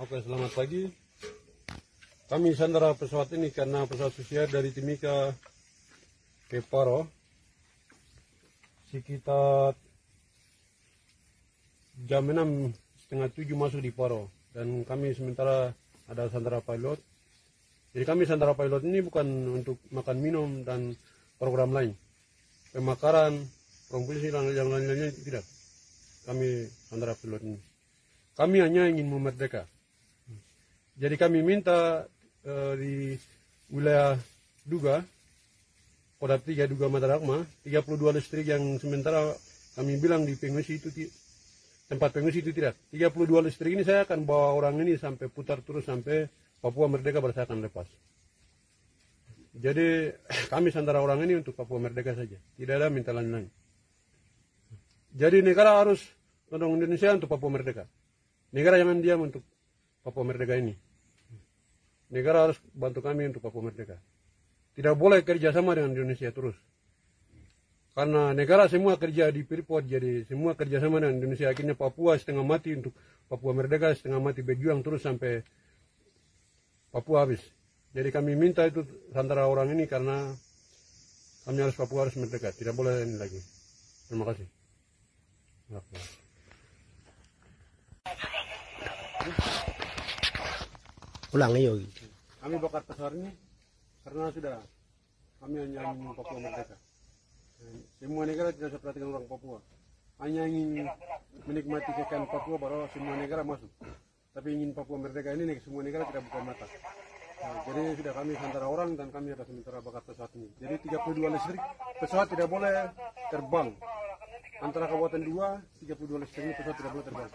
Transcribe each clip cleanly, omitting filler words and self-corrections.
Oke, selamat pagi. Kami sandara pesawat ini karena pesawat susier dari Timika ke Paro sekitar jam 6:30 masuk di Paro, dan kami sementara ada sandara pilot. Jadi kami sandara pilot ini bukan untuk makan minum dan program lain, pemakaran, promosi dan yang lain-lainnya tidak. Kami sandara pilot ini, kami hanya ingin memerdeka. Jadi kami minta di wilayah Duga, Kodam 3 Duga Madarakma, 32 listrik yang sementara kami bilang di pengungsi itu tempat pengungsi itu tidak. 32 listrik ini saya akan bawa orang ini sampai putar terus sampai Papua Merdeka baru saya akan lepas. Jadi kami sandara orang ini untuk Papua Merdeka saja, tidak ada minta lain-lain. Jadi negara harus tolong Indonesia untuk Papua Merdeka. Negara jangan diam untuk Papua Merdeka ini. Negara harus bantu kami untuk Papua Merdeka. Tidak boleh kerja sama dengan Indonesia terus. Karena negara semua kerja di Freeport, jadi semua kerja sama dengan Indonesia. Akhirnya Papua setengah mati untuk Papua Merdeka, setengah mati berjuang terus sampai Papua habis. Jadi kami minta itu antara orang ini karena kami harus Papua harus merdeka. Tidak boleh ini lagi. Terima kasih. Ulang yuk. Kami bakar pesawat ini karena sudah kami hanya ingin Papua merdeka. Semua negara tidak bisa perhatikan orang Papua. Hanya ingin menikmati kekayaan Papua baru semua negara masuk. Tapi ingin Papua merdeka ini semua negara tidak buka mata. Jadi sudah kami antara orang dan kami ada sementara bakar pesawat ini. Jadi 32 listrik pesawat tidak boleh terbang. Antara kabupaten 2, 32 listrik ini pesawat tidak boleh terbang.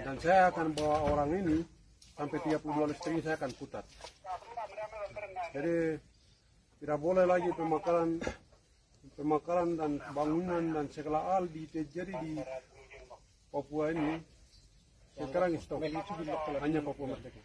Dan saya akan bawa orang ini sampai 32 listrik ini saya akan putar. Jadi tidak boleh lagi pemakaran dan bangunan dan segala hal terjadi di Papua ini. Sekarang stop, hanya Papua merdeka.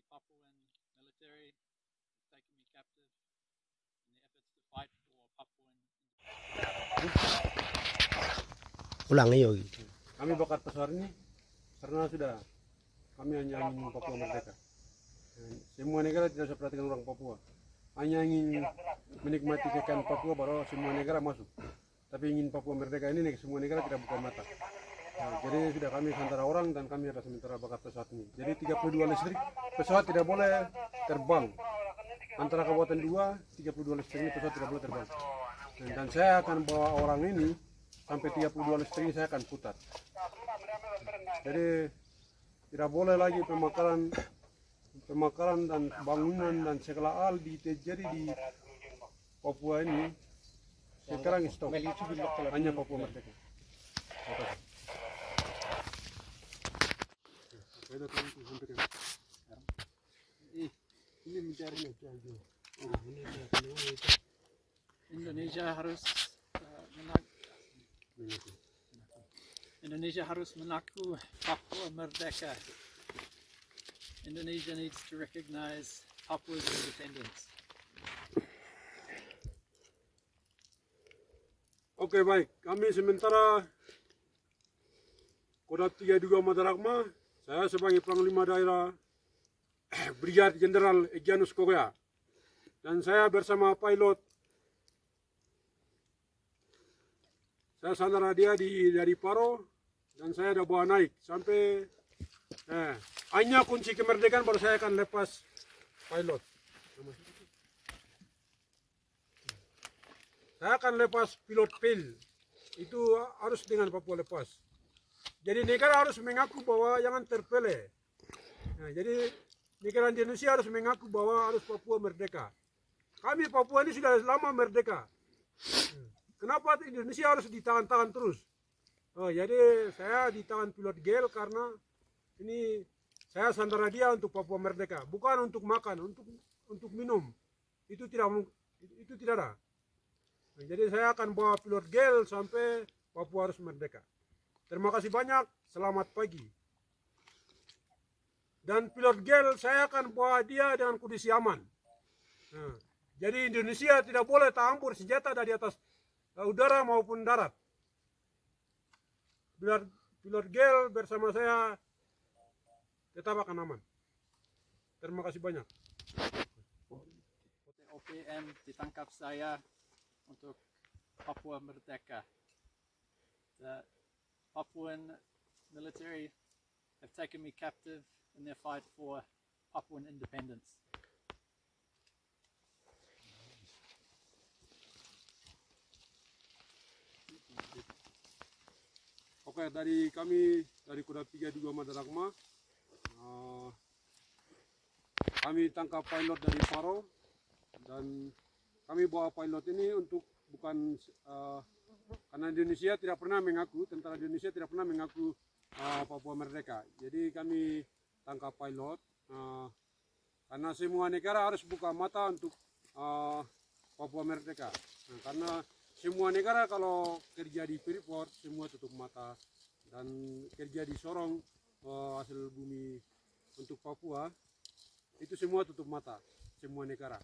Papuan military has taken me captive in the efforts to fight for Papuan. Ulang yuk. Kami bakar pesawat ini karena sudah kami hanya ingin Papua merdeka. Semua negara tidak bisa perhatikan orang Papua. Hanya ingin menikmati kekayaan Papua baru semua negara masuk. Tapi ingin Papua merdeka ini semua negara tidak buka mata. Jadi sudah kami antara orang dan kami ada sementara bakar pesawat ini. Jadi 32 listrik pesawat tidak boleh terbang. Antara kabupaten 2, 32 listrik ini pesawat tidak boleh terbang. Dan saya akan bawa orang ini sampai 32 listrik ini saya akan putar. Jadi tidak boleh lagi pemakaran dan bangunan dan segala hal terjadi di Papua ini. Sekarang stop, hanya Papua merdeka. Indonesia harus mengaku Papua merdeka. Indonesia needs to recognize Papua's independence. Oke, baik, kami sementara Kodam 3 Duga Madarakma, saya sebagai Panglima Daerah Brigadier Jenderal Egyanus Korea, dan saya bersama pilot, saya sandara dia dari Paro, dan saya ada bawa naik sampai hanya kunci kemerdekaan baru saya akan lepas pilot. Saya akan lepas pilot PIL, itu harus dengan Papua lepas. Jadi negara harus mengaku bahwa jangan terpele. Jadi negara Indonesia harus mengaku bahwa harus Papua merdeka. Kami Papua ini sudah lama merdeka. Kenapa Indonesia harus ditahan-tahan terus? Jadi saya ditahan pilot GEL karena ini saya sandara dia untuk Papua merdeka, bukan untuk makan, untuk untuk minum itu tidak ada. Nah, jadi saya akan bawa pilot GEL sampai Papua harus merdeka. Terima kasih banyak, selamat pagi. Dan pilot GEL saya akan bawa dia dengan kondisi aman. Nah, jadi Indonesia tidak boleh campur senjata dari atas udara maupun darat. Pilot GEL bersama saya tetap akan aman. Terima kasih banyak. OPM ditangkap saya untuk Papua Merdeka. The Papuan military have taken me captive in their fight for Papuan independence. Oke, dari kami dari Kodam 32 Madaragma, kami tangkap pilot dari Paro dan kami bawa pilot ini untuk bukan karena Indonesia tidak pernah mengaku, tentara Indonesia tidak pernah mengaku Papua Merdeka. Jadi kami tangkap pilot karena semua negara harus buka mata untuk Papua Merdeka. Nah, karena semua negara kalau kerja di Freeport semua tutup mata, dan kerja di Sorong hasil bumi untuk Papua itu semua tutup mata, semua negara.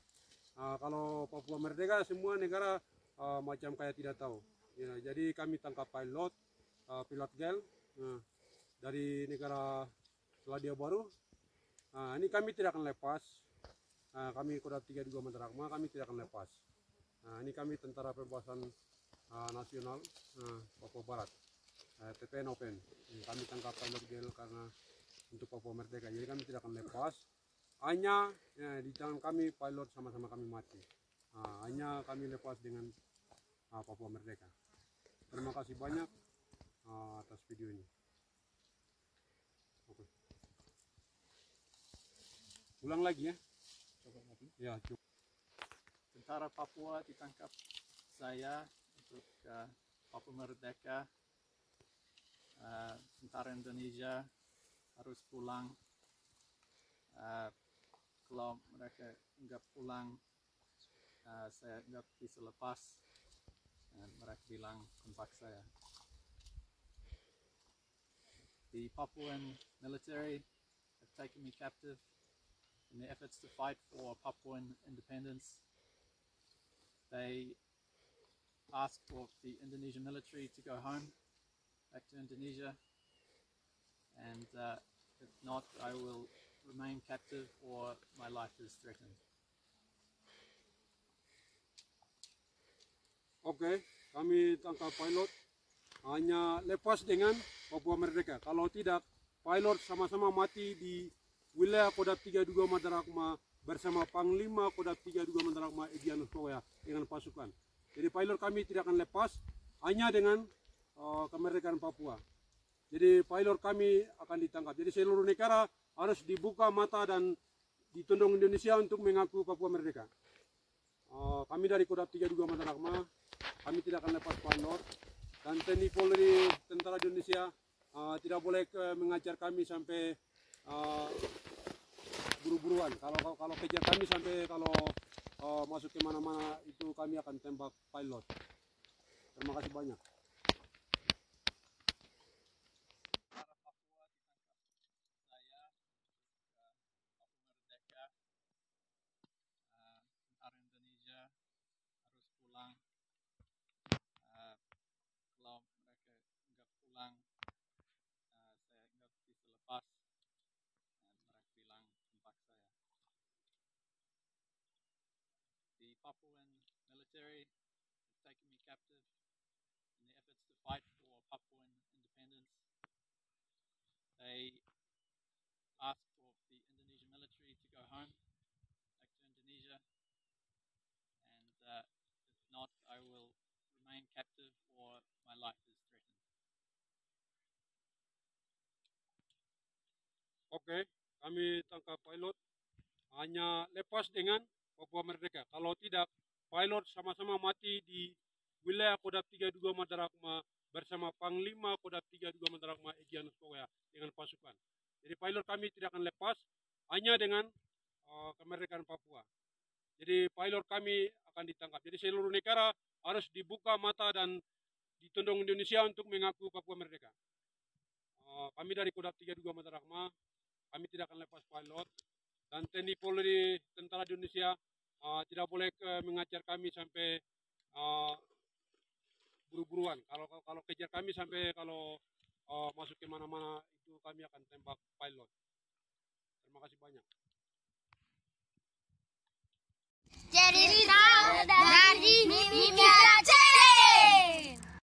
Kalau Papua Merdeka semua negara macam kayak tidak tahu. Ya, jadi kami tangkap pilot GEL dari negara Selandia Baru. Ini kami tidak akan lepas. Kami Kodam 32 Madaragma, kami tidak akan lepas. Ini kami Tentara Pembebasan Nasional Papua Barat, TPN Open. Kami tangkap pilot GEL karena untuk Papua Merdeka. Jadi kami tidak akan lepas. Hanya di tangan kami pilot sama-sama kami mati. Hanya kami lepas dengan Papua Merdeka. Terima kasih banyak atas video ini. Oke. Ulang lagi ya. Coba lagi. Ya, coba. Tentara Papua ditangkap saya untuk Papua Merdeka. Tentara Indonesia harus pulang. Kalau mereka nggak pulang, saya nggak bisa lepas. Dan mereka bilang kontak saya. The Papuan military have taken me captive in their efforts to fight for Papuan independence. They asked for the Indonesian military to go home, back to Indonesia, and if not, I will remain captive or my life is threatened. Oke, kami tangkap pilot. Hanya lepas dengan Papua Merdeka. Kalau tidak, pilot sama-sama mati di wilayah Kodam 32 Madaragma bersama Panglima Kodam 32 Madaragma Egyanus Koya dengan pasukan. Jadi pilot kami tidak akan lepas hanya dengan kemerdekaan Papua. Jadi pilot kami akan ditangkap. Jadi seluruh negara harus dibuka mata dan ditundung Indonesia untuk mengaku Papua Merdeka. Kami dari Kodam 32 Madaragma, kami tidak akan lepas pilot, dan TNI Polri Tentara Indonesia tidak boleh mengajar kami sampai buru-buruan. Kalau kejar kami sampai kalau masuk ke mana-mana itu kami akan tembak pilot. Terima kasih banyak. Tentara Papua ditangkap saya Papua Merdeka. Tentara Indonesia harus pulang. Kalau mereka nggak pulang, saya nggak bisa lepas. Dan mereka bilang kontak saya. The Papuan military have taken me captive in their efforts to fight for Papuan independence. They asked for the Indonesian military to go home, back to Indonesia, and if not, I will remain captive or my life is threatened. Oke, kami tangkap pilot. Hanya lepas dengan Papua Merdeka. Kalau tidak, pilot sama-sama mati di wilayah Kodam 32 Madaragma bersama Panglima Kodam 32 Madaragma Egyanus Koya dengan pasukan. Jadi pilot kami tidak akan lepas hanya dengan kemerdekaan Papua. Jadi pilot kami akan ditangkap. Jadi seluruh negara harus dibuka mata dan ditundung Indonesia untuk mengaku Papua merdeka. Kami dari Kodam 32 Matarahma, kami tidak akan lepas pilot. Dan TNI Polri, Tentara Indonesia tidak boleh mengajar kami sampai buru-buruan. Kalau kejar kami sampai kalau masuk ke mana-mana itu kami akan tembak pilot.